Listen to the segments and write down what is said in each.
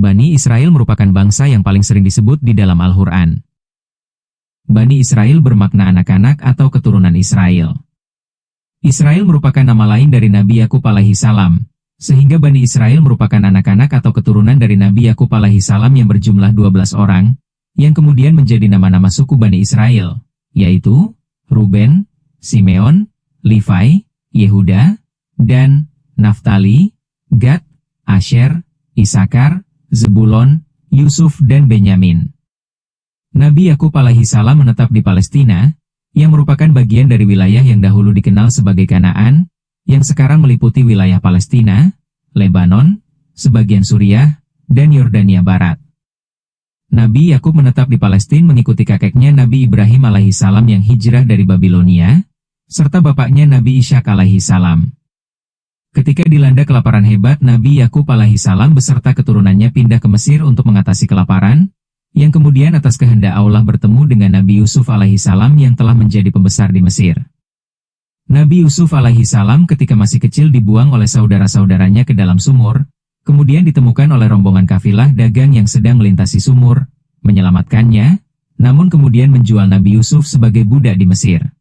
Bani Israel merupakan bangsa yang paling sering disebut di dalam Al-Quran. Bani Israel bermakna anak-anak atau keturunan Israel. Israel merupakan nama lain dari Nabi Yakub alaihi salam, sehingga Bani Israel merupakan anak-anak atau keturunan dari Nabi Yakub alaihi salam yang berjumlah 12 orang, yang kemudian menjadi nama-nama suku Bani Israel, yaitu Ruben, Simeon, Levi, Yehuda, Dan, Naftali, Gad, Asher, Isakar, Zebulon, Yusuf dan Benyamin. Nabi Yakub alaihi salam menetap di Palestina, yang merupakan bagian dari wilayah yang dahulu dikenal sebagai Kanaan, yang sekarang meliputi wilayah Palestina, Lebanon, sebagian Suriah, dan Yordania Barat. Nabi Yakub menetap di Palestina mengikuti kakeknya Nabi Ibrahim alaihi salam yang hijrah dari Babilonia, serta bapaknya Nabi Ishak alaihi salam. Ketika dilanda kelaparan hebat, Nabi Yakub alaihi salam beserta keturunannya pindah ke Mesir untuk mengatasi kelaparan, yang kemudian atas kehendak Allah bertemu dengan Nabi Yusuf alaihi salam yang telah menjadi pembesar di Mesir. Nabi Yusuf alaihi salam ketika masih kecil dibuang oleh saudara-saudaranya ke dalam sumur, kemudian ditemukan oleh rombongan kafilah dagang yang sedang melintasi sumur, menyelamatkannya, namun kemudian menjual Nabi Yusuf sebagai budak di Mesir.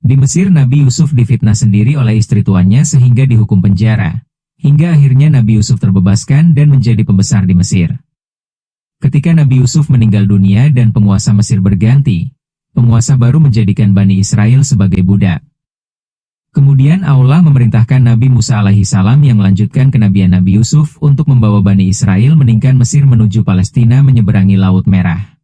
Di Mesir Nabi Yusuf difitnah sendiri oleh istri tuannya sehingga dihukum penjara, hingga akhirnya Nabi Yusuf terbebaskan dan menjadi pembesar di Mesir. Ketika Nabi Yusuf meninggal dunia dan penguasa Mesir berganti, penguasa baru menjadikan Bani Israel sebagai budak. Kemudian Allah memerintahkan Nabi Musa alaihi salam yang melanjutkan kenabian Nabi Yusuf untuk membawa Bani Israel meninggalkan Mesir menuju Palestina menyeberangi Laut Merah.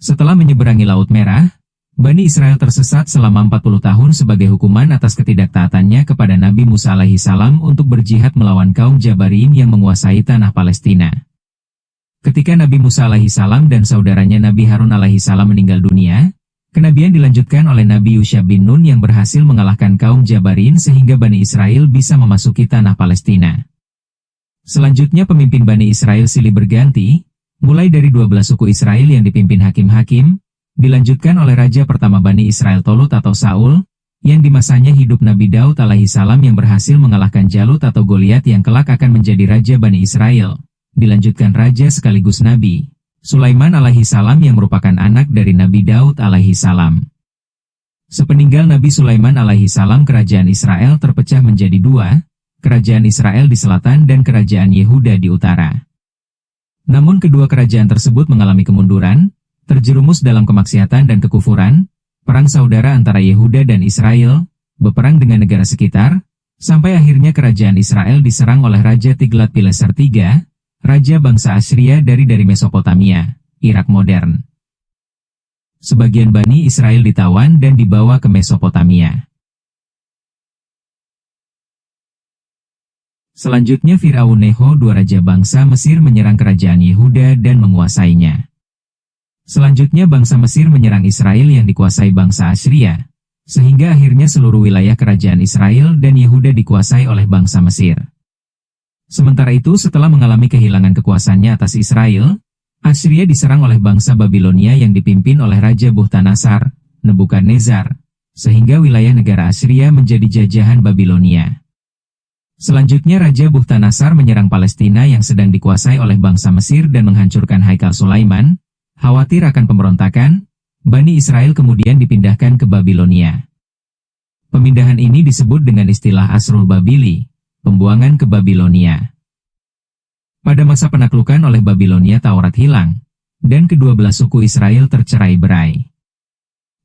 Setelah menyeberangi Laut Merah, Bani Israel tersesat selama 40 tahun sebagai hukuman atas ketidaktaatannya kepada Nabi Musa alaihi salam untuk berjihad melawan kaum Jabarin yang menguasai tanah Palestina. Ketika Nabi Musa alaihi salam dan saudaranya Nabi Harun alaihi salam meninggal dunia, kenabian dilanjutkan oleh Nabi Yusha bin Nun yang berhasil mengalahkan kaum Jabarin sehingga Bani Israel bisa memasuki tanah Palestina. Selanjutnya pemimpin Bani Israel silih berganti, mulai dari 12 suku Israel yang dipimpin hakim-hakim, dilanjutkan oleh raja pertama Bani Israel Tolut atau Saul, yang di masanya hidup Nabi Daud alaihi salam yang berhasil mengalahkan Jalut atau Goliat yang kelak akan menjadi raja Bani Israel. Dilanjutkan raja sekaligus Nabi Sulaiman alaihi salam yang merupakan anak dari Nabi Daud alaihi salam. Sepeninggal Nabi Sulaiman alaihi salam, kerajaan Israel terpecah menjadi dua, kerajaan Israel di selatan dan kerajaan Yehuda di utara. Namun kedua kerajaan tersebut mengalami kemunduran, terjerumus dalam kemaksiatan dan kekufuran, perang saudara antara Yehuda dan Israel, berperang dengan negara sekitar, sampai akhirnya kerajaan Israel diserang oleh Raja Tiglat-Pileser III, raja bangsa Assyria dari Mesopotamia, Irak modern. Sebagian Bani Israel ditawan dan dibawa ke Mesopotamia. Selanjutnya Firaun Necho, dua raja bangsa Mesir menyerang kerajaan Yehuda dan menguasainya. Selanjutnya bangsa Mesir menyerang Israel yang dikuasai bangsa Assyria, sehingga akhirnya seluruh wilayah kerajaan Israel dan Yehuda dikuasai oleh bangsa Mesir. Sementara itu setelah mengalami kehilangan kekuasaannya atas Israel, Assyria diserang oleh bangsa Babilonia yang dipimpin oleh Raja Bukhtanasar, Nebukadnezar, sehingga wilayah negara Assyria menjadi jajahan Babilonia. Selanjutnya Raja Bukhtanasar menyerang Palestina yang sedang dikuasai oleh bangsa Mesir dan menghancurkan Haikal Sulaiman. Khawatir akan pemberontakan, Bani Israel kemudian dipindahkan ke Babilonia. Pemindahan ini disebut dengan istilah Asrul Babili, pembuangan ke Babilonia. Pada masa penaklukan oleh Babilonia, Taurat hilang, dan kedua belah suku Israel tercerai-berai.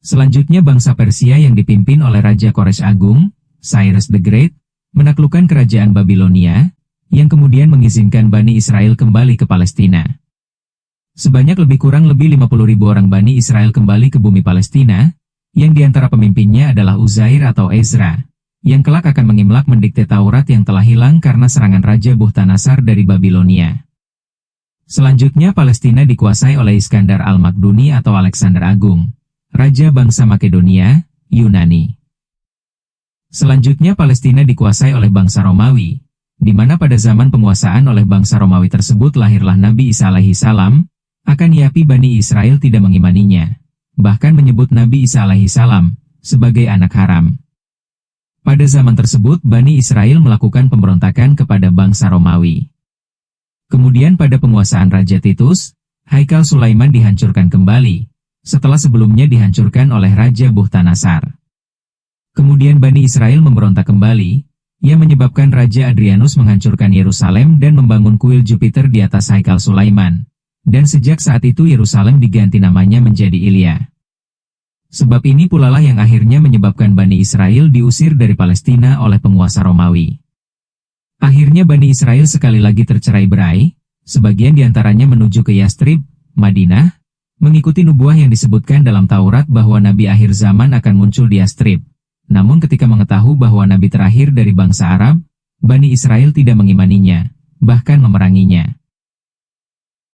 Selanjutnya bangsa Persia yang dipimpin oleh Raja Koresh Agung, Cyrus the Great, menaklukkan kerajaan Babilonia, yang kemudian mengizinkan Bani Israel kembali ke Palestina. Sebanyak lebih kurang 50.000 orang Bani Israel kembali ke bumi Palestina, yang diantara pemimpinnya adalah Uzair atau Ezra, yang kelak akan mengimlak mendikte Taurat yang telah hilang karena serangan Raja Bukhtanasar dari Babilonia. Selanjutnya Palestina dikuasai oleh Iskandar Al-Makduni atau Alexander Agung, Raja bangsa Makedonia, Yunani. Selanjutnya Palestina dikuasai oleh bangsa Romawi, di mana pada zaman penguasaan oleh bangsa Romawi tersebut lahirlah Nabi Isa alaihi salam, akan yapi Bani Israel tidak mengimaninya, bahkan menyebut Nabi Isa alaihi salam sebagai anak haram. Pada zaman tersebut Bani Israel melakukan pemberontakan kepada bangsa Romawi. Kemudian pada penguasaan Raja Titus, Haikal Sulaiman dihancurkan kembali, setelah sebelumnya dihancurkan oleh Raja Bukhtanasar. Kemudian Bani Israel memberontak kembali, yang menyebabkan Raja Adrianus menghancurkan Yerusalem dan membangun kuil Jupiter di atas Haikal Sulaiman. Dan sejak saat itu Yerusalem diganti namanya menjadi Ilia. Sebab ini pula lah yang akhirnya menyebabkan Bani Israel diusir dari Palestina oleh penguasa Romawi. Akhirnya Bani Israel sekali lagi tercerai-berai, sebagian diantaranya menuju ke Yastrib, Madinah, mengikuti nubuah yang disebutkan dalam Taurat bahwa Nabi akhir zaman akan muncul di Yastrib. Namun ketika mengetahui bahwa Nabi terakhir dari bangsa Arab, Bani Israel tidak mengimaninya, bahkan memeranginya.